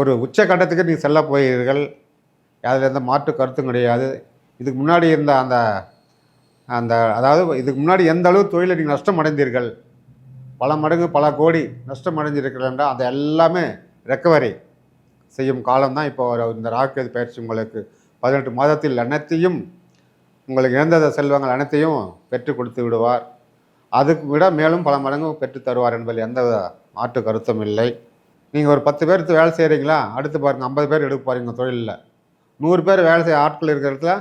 ஒரு உச்சக்கட்டத்துக்கு நீங்கள் செல்ல போகிறீர்கள். அதில் எந்த மாற்று கருத்தும் கிடையாது. இதுக்கு முன்னாடி இருந்த அந்த அந்த அதாவது இதுக்கு முன்னாடி எந்த அளவு தொழிலை நீங்கள் நஷ்டம் அடைந்தீர்கள், பல மடங்கு பல கோடி நஷ்டம் அடைஞ்சிருக்கிறீர்கள் என்றால் அதை எல்லாமே ரெக்கவரி செய்யும் காலம்தான் இப்போ இந்த ராகு பயிற்சி. உங்களுக்கு 18 மாதத்தில் அனைத்தையும், உங்களுக்கு இழந்த செல்வங்கள் அனைத்தையும் பெற்றுக் கொடுத்து விடுவார். அதுக்கு விட மேலும் பல மடங்கு பெற்று தருவார் என்பதில் எந்த மாற்று கருத்தும் இல்லை. நீங்கள் ஒரு 10 பேர் வேலை செய்கிறீங்களா, அடுத்து பாருங்கள் 50 பேர் எடுக்க போகிறீங்க தொழிலில். 100 பேர் வேலை செய்ய ஆட்கள் இருக்கிற இடத்துல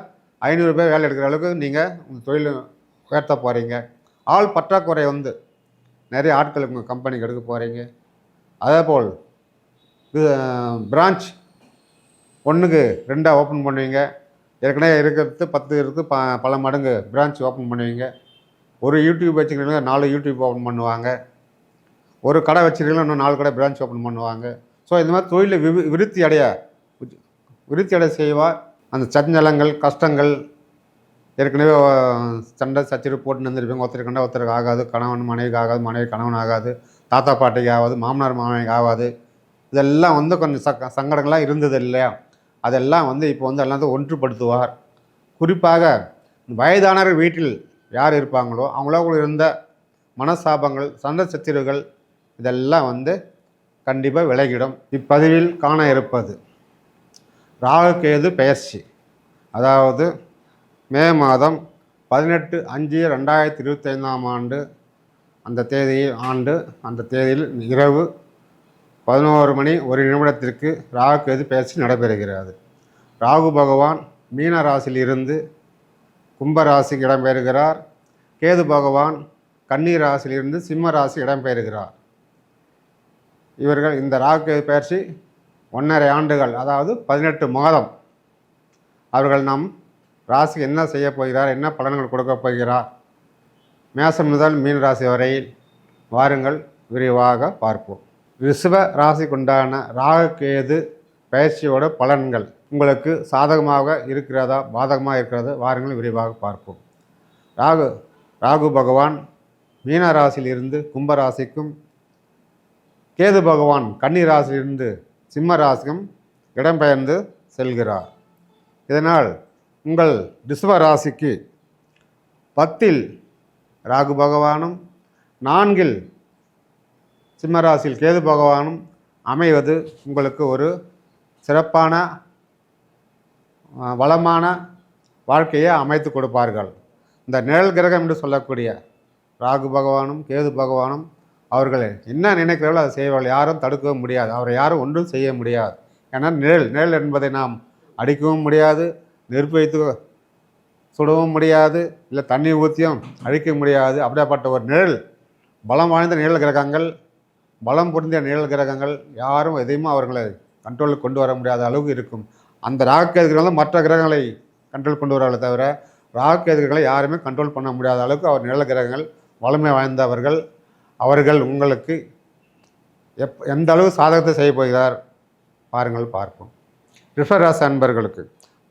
500 பேர் வேலை எடுக்கிற அளவுக்கு நீங்கள் உங்கள் தொழில் உயர்த்த போகிறீங்க. ஆள் பற்றாக்குறை நிறைய ஆட்கள் உங்கள் கம்பெனிக்கு எடுக்க போகிறீங்க. அதேபோல் பிரான்ச் 1க்கு 2 ஓப்பன் பண்ணுவீங்க. ஏற்கனவே இருக்கிறது 10 இருக்குது, பல மடங்கு பிரான்ச் ஓப்பன் பண்ணுவீங்க. ஒரு யூடியூப் வச்சுக்கிறீங்களா 4 யூடியூப் ஓப்பன் பண்ணுவாங்க. ஒரு கடை வச்சுருக்கீங்களா இன்னும் 4 கடை பிரான்ச் ஓப்பன் பண்ணுவாங்க. ஸோ இந்த மாதிரி தொழிலை விருத்தி அடைய செய்வார். அந்த சஞ்சலங்கள் கஷ்டங்கள் ஏற்கனவே சண்டை சச்சரவு போட்டு நின்றுருப்பீங்க. ஒருத்தருக்கு கண்டா ஒருத்தருக்கு ஆகாது, கணவன் மனைவிக்கு ஆகாது, மனைவி கணவன் ஆகாது, தாத்தா பாட்டிக்கு ஆகாது, மாமனார் மாமனிக்கு ஆகாது. இதெல்லாம் கொஞ்சம் சங்கடங்களாக இருந்தது இல்லையா, அதெல்லாம் இப்போ எல்லாத்தையும் ஒன்றுபடுத்துவார். குறிப்பாக வயதானவர் வீட்டில் யார் இருப்பாங்களோ அவங்களோட இருந்த மனசாபங்கள் சண்டை சச்சரவுகள் இதெல்லாம் கண்டிப்பாக விலகிடும். இப்பதிவில் காண இருப்பது ராகு கேது பெயர்ச்சி. அதாவது மே மாதம் 18/5/2025 அந்த தேதியில் இரவு 11 மணி 1 நிமிடத்திற்கு ராகு கேது பெயர்ச்சி நடைபெறுகிறது. ராகு பகவான் மீன ராசியிலிருந்து கும்ப ராசிக்கு இடம்பெறுகிறார். கேது பகவான் கன்னி ராசியிலிருந்து சிம்ம ராசி இடம்பெறுகிறார். இவர்கள் இந்த ராகு கேது பெயர்ச்சி 1.5 ஆண்டுகள், அதாவது 18 மாதம் அவர்கள் நம் ராசிக்கு என்ன செய்ய போகிறார், என்ன பலன்கள் கொடுக்க போகிறார், மேசம் முதல் மீன ராசி வரையில் வாருங்கள் விரிவாக பார்ப்போம். ரிஷப ராசிக்குண்டான ராகு கேது பயிற்சியோட பலன்கள் உங்களுக்கு சாதகமாக இருக்கிறதா பாதகமாக இருக்கிறதா, வாருங்கள் விரிவாக பார்ப்போம். ராகு பகவான் மீன ராசியிலிருந்து கும்ப ராசிக்கும், கேது பகவான் கன்னி ராசியிலிருந்து சிம்ம ராசிக்கும் இடம்பெயர்ந்து செல்கிறார். இதனால் உங்கள் ரிஷப ராசிக்கு 10ல் ராகு பகவானும் 4ல் சிம்ம ராசியில் கேது பகவானும் அமைவது உங்களுக்கு ஒரு சிறப்பான வளமான வாழ்க்கையை அமைத்து கொடுப்பார்கள். இந்த நிழல் கிரகம் என்று சொல்லக்கூடிய ராகு பகவானும் கேது பகவானும் அவர்கள் என்ன நினைக்கிறார்களோ அதை செய்வார்கள். யாரும் தடுக்கவும் முடியாது, அவரை யாரும் ஒன்றும் செய்ய முடியாது. ஏன்னா நிழல் என்பதை நாம் அடிக்கவும் முடியாது, நெருப்பு வைத்து சுடவும் முடியாது, இல்லை தண்ணி ஊற்றியும் அழிக்க முடியாது. அப்படியாப்பட்ட ஒரு நிழல், பலம் வாய்ந்த நிழல் கிரகங்கள், பலம் பொருந்திய நிழல் கிரகங்கள், யாரும் எதையுமே அவர்களை கண்ட்ரோலுக்கு கொண்டு வர முடியாத அளவுக்கு இருக்கும். அந்த ராகுகேதுகளை மற்ற கிரகங்களை கண்ட்ரோல் கொண்டு வராங்களே தவிர ராகுகேதுகளை யாருமே கண்ட்ரோல் பண்ண முடியாத அளவுக்கு அவர் நிழல் கிரகங்கள் வலிமை வாய்ந்தவர்கள். அவர்கள் உங்களுக்கு எந்த அளவு சாதகத்தை செய்ய போகிறார் பாருங்கள் பார்ப்போம். ரிஷபராசி அன்பர்களுக்கு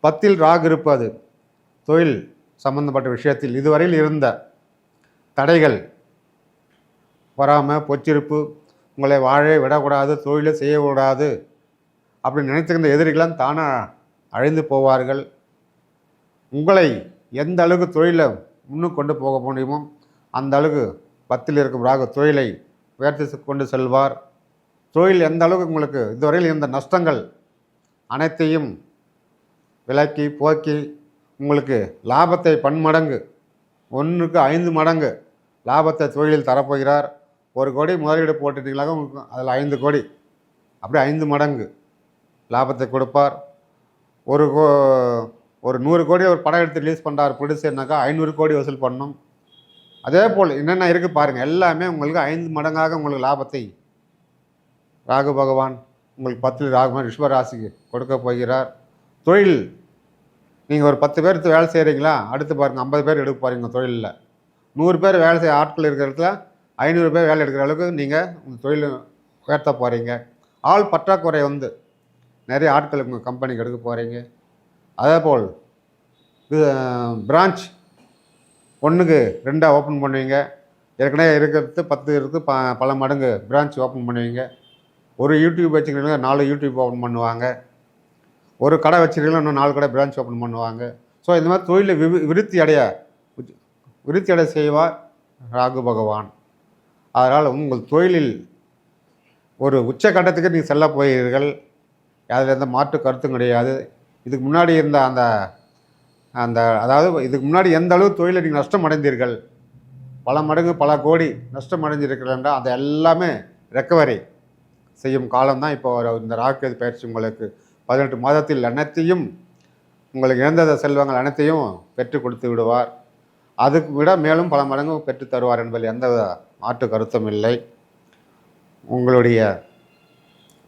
10ல் ராகு இருப்பது தொழில் சம்பந்தப்பட்ட விஷயத்தில் இதுவரையில் இருந்த தடைகள், பொறாமை, பொச்சிருப்பு, உங்களை வாழவே விடக்கூடாது, தொழிலை செய்யக்கூடாது அப்படி நினைத்துக்கின்ற எதிரிகளாம் தானாக அழிந்து போவார்கள். உங்களை எந்த அளவுக்கு தொழிலை முன்னுக்கு கொண்டு போக முடியுமோ அந்த அளவுக்கு 10ல் இருக்கும் ராகு தொழிலை உயர்த்தி கொண்டு செல்வார். தொழில் எந்த அளவுக்கு உங்களுக்கு இதுவரையில் இருந்த நஷ்டங்கள் அனைத்தையும் விலக்கி போக்கி உங்களுக்கு லாபத்தை பன்மடங்கு 1க்கு 5 மடங்கு லாபத்தை தொழிலில் தரப்போகிறார். 1 கோடி முதலீடு போட்டுட்டீங்களாக உங்களுக்கு அதில் 5 கோடி, அப்படியே 5 மடங்கு லாபத்தை கொடுப்பார். ஒரு 100 கோடி ஒரு படம் எடுத்து ரிலீஸ் பண்ணுறார் ப்ரொடியூசர்னாக்கா 500 கோடி வசூல் பண்ணணும். அதே போல் என்னென்ன இருக்குது பாருங்கள், எல்லாமே உங்களுக்கு 5 மடங்காக உங்களுக்கு லாபத்தை ராகு பகவான் உங்களுக்கு 10ல் ராகு ரிஷபராசிக்கு கொடுக்க போகிறார். தொழில் நீங்கள் ஒரு 10 பேர் வேலை செய்கிறீங்களா, அடுத்து பாருங்கள் 50 பேர் எடுக்க போகிறீங்க தொழிலில். 100 பேர் வேலை செய்ய ஆட்கள் இருக்கிற இடத்துல 500 பேர் வேலை எடுக்கிற அளவுக்கு நீங்கள் உங்கள் தொழில் உயர்த்த போகிறீங்க. ஆள் பற்றாக்குறை நிறைய ஆட்கள் உங்கள் கம்பெனிக்கு எடுக்க போகிறீங்க. அதேபோல் பிரான்ச் 1க்கு 2 ஓப்பன் பண்ணுவீங்க. ஏற்கனவே இருக்கிறது 10 இருக்குது, பல மடங்கு பிரான்ச் ஓப்பன் பண்ணுவீங்க. ஒரு யூடியூப் வச்சுக்கிறீங்களா 4 யூடியூப் ஓப்பன் பண்ணுவாங்க. ஒரு கடை வச்சுருக்கீங்களா இன்னும் 4 கடை பிரான்ச் ஓப்பன் பண்ணுவாங்க. ஸோ இந்த மாதிரி தொழிலை விருத்தி அடைய செய்வார் ராகு பகவான். அதனால் உங்கள் தொழிலில் ஒரு உச்சக்கட்டத்துக்கு நீங்கள் செல்ல போகிறீர்கள். அதில் எந்த மாற்று கருத்தும் கிடையாது. இதுக்கு முன்னாடி இருந்த அந்த அந்த அதாவது இதுக்கு முன்னாடி எந்த அளவு தொழிலை நீங்கள் நஷ்டம் அடைந்தீர்கள், பல மடங்கு பல கோடி நஷ்டம் அடைஞ்சிருக்கிறீர்கள் என்றால் அதை எல்லாமே ரெக்கவரி செய்யும் காலம்தான் இப்போ இந்த ராகு பயிற்சி. உங்களுக்கு 18 மாதத்தில் அனைத்தையும், உங்களுக்கு இழந்த செல்வங்கள் அனைத்தையும் பெற்றுக் கொடுத்து விடுவார். அதுக்கு விட மேலும் பல மடங்கு பெற்று தருவார் என்பதில் எந்த மாற்று கருத்தும் இல்லை. உங்களுடைய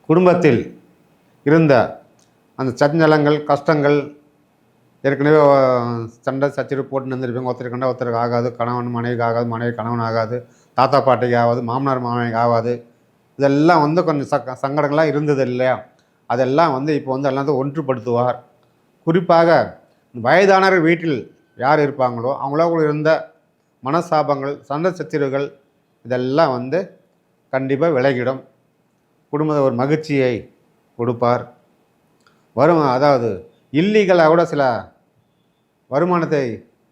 குடும்பத்தில் இருந்த அந்த சஞ்சலங்கள், கஷ்டங்கள், ஏற்கனவே சண்டை சச்சரவு போட்டு நின்றுருப்பீங்க. ஒருத்தருக்கு கண்டா ஒருத்தருக்கு ஆகாது, கணவன் மனைவிக்கு ஆகாது, மனைவி கணவன் ஆகாது, தாத்தா பாட்டிக்கு ஆகாது, மாமனார் மாமனிக்கு ஆகாது. இதெல்லாம் வந்து கொஞ்சம் சங்கடங்களாக இருந்தது இல்லையா? அதெல்லாம் வந்து இப்போ வந்து எல்லாத்தையும் ஒன்றுபடுத்துவார். குறிப்பாக வயதானவர் வீட்டில் யார் இருப்பாங்களோ அவங்களோட இருந்த மனசாபங்கள், சண்டை சச்சரவுகள் இதெல்லாம் வந்து கண்டிப்பாக விலகிடும். குடும்பத்தை ஒரு மகிழ்ச்சியை கொடுப்பார். அதாவது இல்லீகலாக கூட சில வருமானத்தை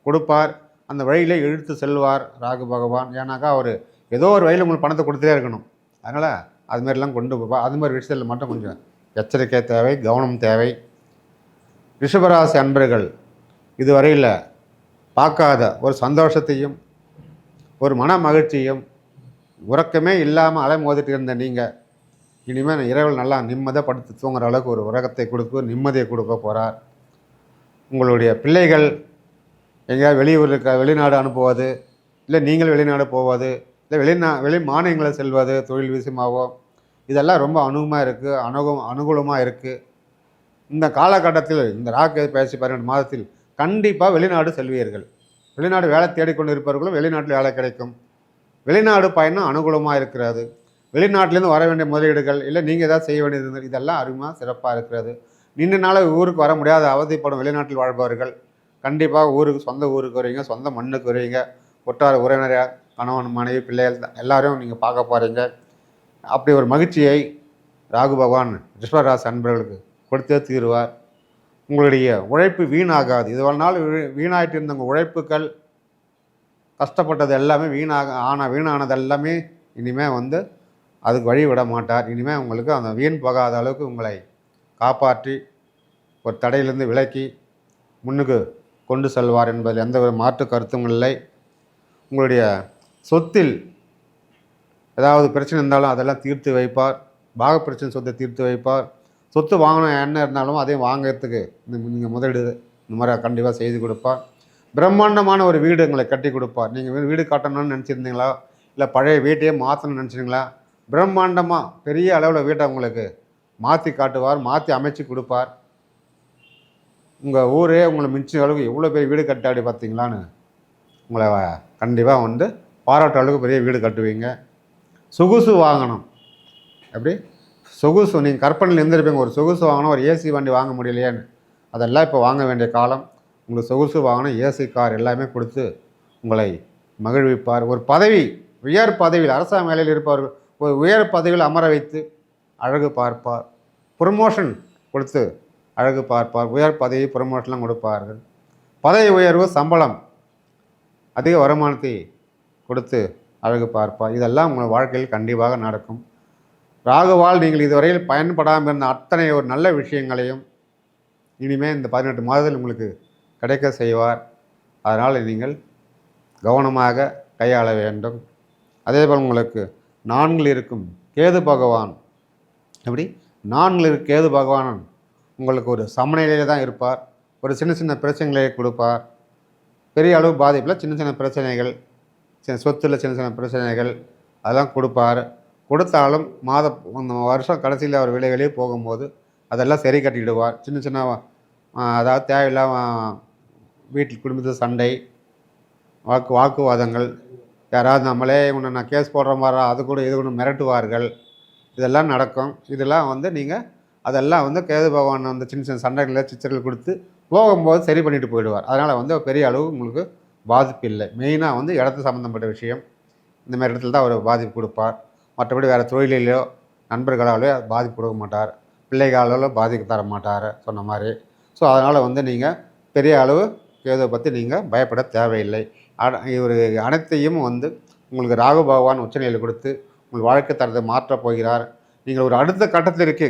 கொடுப்பார். அந்த வழியிலே இழுத்து செல்வார் ராகு பகவான். ஏன்னாக்கா அவர் ஏதோ ஒரு வழியில் உங்களுக்கு பணத்தை கொடுத்துட்டே இருக்கணும். அதனால் அதுமாரிலாம் கொண்டு போவார். அது மாதிரி விஷயத்தில் மட்டும் கொஞ்சம் எச்சரிக்கை தேவை, கவனம் தேவை. ரிஷபராசி அன்பர்கள் இதுவரையில் பார்க்காத ஒரு சந்தோஷத்தையும் ஒரு மன மகிழ்ச்சியும், உறக்கமே இல்லாமல் அலை மோதிட்டு இருந்த நீங்கள் இனிமேல் இரவில் நல்லா நிம்மதியாக படுத்து தூங்குற அளவுக்கு ஒரு உறக்கத்தை கொடுக்க, நிம்மதியை கொடுக்க போகிறார். உங்களுடைய பிள்ளைகள் எங்கேயாவது வெளிநாடு அனுப்புவது, இல்லை நீங்கள் வெளிநாடு போவது, இல்லை வெளி மாநிலங்களை செல்வது தொழில் விஷயமாகவோ, இதெல்லாம் ரொம்ப அனுகூலமாக இருக்குது. இந்த காலகட்டத்தில் இந்த ராகு பயிற்சி 18 மாதத்தில் கண்டிப்பாக வெளிநாடு செல்வீர்கள். வெளிநாடு வேலை தேடிக்கொண்டு இருப்பவர்களும் வெளிநாட்டில் வேலை கிடைக்கும். வெளிநாடு பயணம் அனுகூலமாக இருக்கிறது. வெளிநாட்டிலேருந்து வர வேண்டிய முதலீடுகள், இல்லை நீங்கள் ஏதாவது செய்ய வேண்டியது, இதெல்லாம் அருமையாக சிறப்பாக இருக்கிறது. நீண்ட நாள் ஊருக்கு வர முடியாத அவதிப்படும் வெளிநாட்டில் வாழ்பவர்கள் கண்டிப்பாக சொந்த ஊருக்கு வருவீங்க, சொந்த மண்ணுக்கு வருவீங்க. ஒட்டார உறவினராக கணவன் மனைவி பிள்ளைகள் எல்லாரையும் நீங்கள் பார்க்க போகிறீங்க. அப்படி ஒரு மகிழ்ச்சியை ராகு பகவான் ரிஷபராசி அன்பர்களுக்கு கொடுத்தே தீருவார். உங்களுடைய உழைப்பு வீணாகாது. இதுவரை நாள் வீணாயிட்டு இருந்த உங்கள் உழைப்புகள், கஷ்டப்பட்டது எல்லாமே வீணானது எல்லாமே இனிமேல் வந்து அதுக்கு வழி விட மாட்டார். இனிமேல் உங்களுக்கு அந்த வீண் போகாத அளவுக்கு உங்களை காப்பாற்றி ஒரு தடையிலிருந்து விலக்கி முன்னுக்கு கொண்டு செல்வார் என்பதில் எந்த ஒரு மாற்று கருத்தும் இல்லை. உங்களுடைய சொத்தில் ஏதாவது பிரச்சனை இருந்தாலும் அதெல்லாம் தீர்த்து வைப்பார். பாக பிரச்சனை சொத்தை தீர்த்து வைப்பார். சொத்து வாங்கணும் என்ன இருந்தாலும் அதையும் வாங்கிறதுக்கு நீங்கள் முதலீடு இந்த மாதிரி கண்டிப்பாக செய்து கொடுப்பார். பிரம்மாண்டமான ஒரு வீடு உங்களை கட்டி கொடுப்பார். நீங்கள் வீடு கட்டணும்னு நினச்சிருந்தீங்களா, இல்லை பழைய வீட்டையே மாற்றணும்னு நினச்சிங்களா, பிரம்மாண்டமாக பெரிய அளவில் வீட்டை உங்களுக்கு மாற்றி காட்டுவார், மாற்றி அமைச்சு கொடுப்பார். உங்கள் ஊரே உங்களை மிஞ்சின அளவுக்கு எவ்வளோ பெரிய வீடு கட்டாடி பார்த்தீங்களான்னு உங்களை கண்டிப்பாக வந்து பாராட்ட அளவுக்கு பெரிய வீடு கட்டுவீங்க. சொகுசு வாங்கணும், எப்படி சொகுசு நீங்கள் கற்பனையில் இருந்திருப்பீங்க, ஒரு சொகுசு வாங்கணும், ஒரு ஏசி வண்டி வாங்க முடியலையேன்னு. அதெல்லாம் இப்போ வாங்க வேண்டிய காலம். உங்களுக்கு சொகுசு வாங்கணும், ஏசி கார் எல்லாமே கொடுத்து உங்களை மகிழ்விப்பார். ஒரு பதவி, உயர் பதவியில் அரசாங்க வேலையில் இருப்பவர்கள் ஒரு உயர் பதவியில் அமர வைத்து அழகு பார்ப்பார். ப்ரொமோஷன் கொடுத்து அழகு பார்ப்பார். உயர் பதவி ப்ரொமோஷன்லாம் கொடுப்பார்கள். பதவி உயர்வு, சம்பளம், அதிக வருமானத்தை கொடுத்து அழகு பார்ப்பார். இதெல்லாம் உங்கள் வாழ்க்கையில் கண்டிப்பாக நடக்கும். ராகுவால் நீங்கள் இதுவரையில் பயன்படாமல் இருந்த அத்தனை ஒரு நல்ல விஷயங்களையும் இனிமேல் இந்த 18 மாதத்தில் உங்களுக்கு கிடைக்க செய்வார். அதனால் நீங்கள் கவனமாக கையாள வேண்டும். அதேபோல் உங்களுக்கு 4 இருக்கும் கேது பகவான், எப்படி 4 கேது பகவான் உங்களுக்கு ஒரு சமநிலையில் தான் இருப்பார். ஒரு சின்ன சின்ன பிரச்சனைகளை கொடுப்பார். பெரிய அளவு பாதிப்பில் சின்ன சின்ன பிரச்சனைகள், சொத்தில் சின்ன சின்ன பிரச்சனைகள் அதெல்லாம் கொடுப்பார். கொடுத்தாலும் அந்த வருஷம் கடைசியில் அவர் வெளியே போகும்போது அதெல்லாம் சரி கட்டிடுவார். சின்ன சின்ன அதாவது தேவையில்லாமல் வீட்டில் குடும்பத்து சண்டை, வாக்குவாதங்கள், யாராவது நம்மளே நான் கேஸ் போடுற மாதிரி அது கூட இது கூட மிரட்டுவார்கள், இதெல்லாம் நடக்கும். இதெல்லாம் வந்து நீங்கள் அதெல்லாம் வந்து கேது பகவான் வந்து சின்ன சின்ன சண்டைகளில் சிச்சர்கள் கொடுத்து போகும்போது சரி பண்ணிட்டு போயிடுவார். அதனால் வந்து பெரிய அளவு உங்களுக்கு பாதிப்பு இல்லை. மெயினாக வந்து இடத்து சம்மந்தப்பட்ட விஷயம், இந்த மாதிரி இடத்துல தான் அவர் பாதிப்பு கொடுப்பார். மற்றபடி வேறு தொழிலையோ நண்பர்களாலே பாதிப்பு கொடுக்க மாட்டார், பிள்ளைகளால் பாதிக்க தர மாட்டார் சொன்ன மாதிரி. ஸோ அதனால் வந்து நீங்கள் பெரிய அளவு கேதுவை பற்றி நீங்கள் பயப்பட தேவையில்லை. இவர் அனைத்தையும் வந்து உங்களுக்கு ராகு பகவான் உச்சநிலையில் கொடுத்து உங்கள் வாழ்க்கை தரத்தை மாற்றப் போகிறார். நீங்கள் ஒரு அடுத்த கட்டத்திற்கு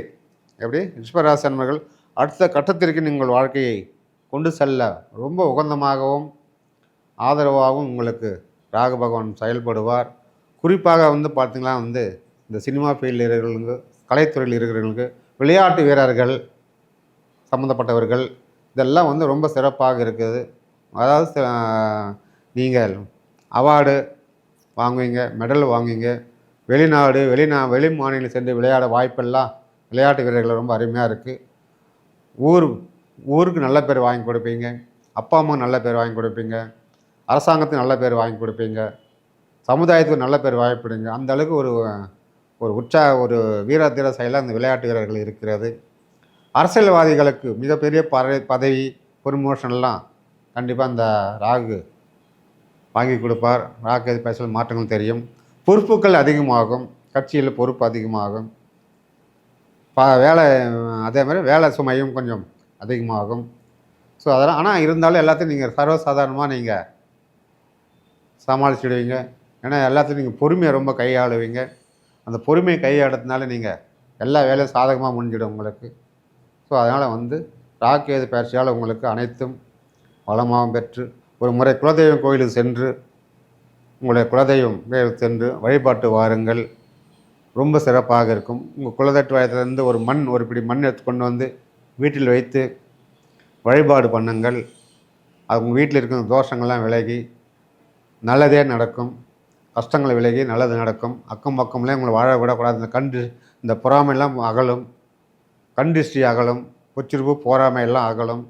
எப்படி ரிஷபராசி அன்பர்கள் அடுத்த கட்டத்திற்கு நீங்கள் வாழ்க்கையை கொண்டு செல்ல ரொம்ப உகந்தமாகவும் ஆதரவாகவும் உங்களுக்கு ராகு பகவான் செயல்படுவார். குறிப்பாக வந்து பார்த்திங்கன்னா வந்து இந்த சினிமா ஃபீல்டில் இருக்கிறவங்களுக்கு, கலைத்துறையில் இருக்கிறவங்களுக்கு, விளையாட்டு வீரர்கள் சம்மந்தப்பட்டவர்கள் இதெல்லாம் வந்து ரொம்ப சிறப்பாக இருக்குது. அதாவது நீங்கள் அவார்டு வாங்குவீங்க, மெடல் வாங்குவீங்க, வெளிநாடு வெளி மாநிலம் சென்று விளையாட வாய்ப்பெல்லாம் விளையாட்டு வீரர்கள் ரொம்ப அருமையாக இருக்குது. ஊருக்கு நல்ல பேர் வாங்கி கொடுப்பீங்க, அப்பா அம்மா நல்ல பேர் வாங்கி கொடுப்பீங்க, அரசாங்கத்துக்கு நல்ல பேர் வாங்கி கொடுப்பீங்க, சமுதாயத்துக்கு நல்ல பேர் வாங்கி கொடுங்க. அந்த அளவுக்கு ஒரு வீர தீர செயலாக அந்த விளையாட்டு வீரர்கள் இருக்கிறது. அரசியல்வாதிகளுக்கு மிகப்பெரிய பதவி ப்ரமோஷன்லாம் கண்டிப்பாக இந்த ராகு வாங்கி கொடுப்பார். ராகு பேசல் மாற்றங்கள் தெரியும். பொறுப்புகள் அதிகமாகும், கட்சியில் பொறுப்பு அதிகமாகும். வேலை அதே மாதிரி வேலை சுமையும் கொஞ்சம் அதிகமாகும். ஸோ அதெல்லாம் ஆனால் இருந்தாலும் எல்லாத்தையும் நீங்கள் சர்வசாதாரணமாக நீங்கள் சமாளிச்சுடுவீங்க. ஏன்னா எல்லாத்தையும் நீங்கள் பொறுமையை ரொம்ப கையாளுவீங்க. அந்த பொறுமையை கையாளுறதுனால நீங்கள் எல்லா வேலையும் சாதகமாக முடிஞ்சிடும் உங்களுக்கு. ஸோ அதனால் வந்து ராகு கேது பயிற்சியால் உங்களுக்கு அனைத்தும் வளமாகவும் பெற்று ஒரு முறை குலதெய்வம் கோயிலுக்கு சென்று உங்களுடைய குலதெய்வம் சென்று வழிபாட்டு வாருங்கள். ரொம்ப சிறப்பாக இருக்கும். உங்கள் குலதெய்வ வயதிலிருந்து ஒரு பிடி மண் எடுத்து கொண்டு வந்து வீட்டில் வைத்து வழிபாடு பண்ணுங்கள். அது உங்கள் வீட்டில் இருக்கிற தோஷங்கள்லாம் விலகி நல்லதே நடக்கும். கஷ்டங்கள் விலகி நல்லது நடக்கும். அக்கம் பக்கம்லேயே உங்களை வாழ விடக்கூடாது. இந்த பொறாமையெல்லாம் அகலும், கண் திருஷ்டி அகலும், பொச்சிருப்பு பொறாமையெல்லாம் அகலும்.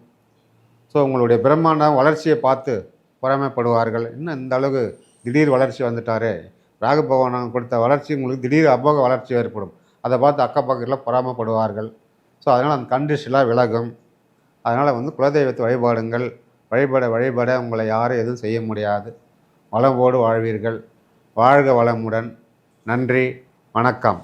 ஸோ உங்களுடைய பிரம்மாண்டம் வளர்ச்சியை பார்த்து பொறாமைப்படுவார்கள். இன்னும் இந்த அளவுக்கு திடீர் வளர்ச்சி வந்துட்டார், ராகு பகவான் கொடுத்த வளர்ச்சி உங்களுக்கு திடீர் அபோக வளர்ச்சி ஏற்படும். அதை பார்த்து அக்கப்பக்கத்தில் பொறாமப்படுவார்கள். ஸோ அதனால் அந்த கண் திருஷ்டிலாம் விலகும். அதனால் வந்து குலதெய்வத்தை வழிபாடுங்கள். வழிபட உங்களை யாரும் எதுவும் செய்ய முடியாது. வளமோடு வாழ்வீர்கள். வாழ்க வளமுடன். நன்றி, வணக்கம்.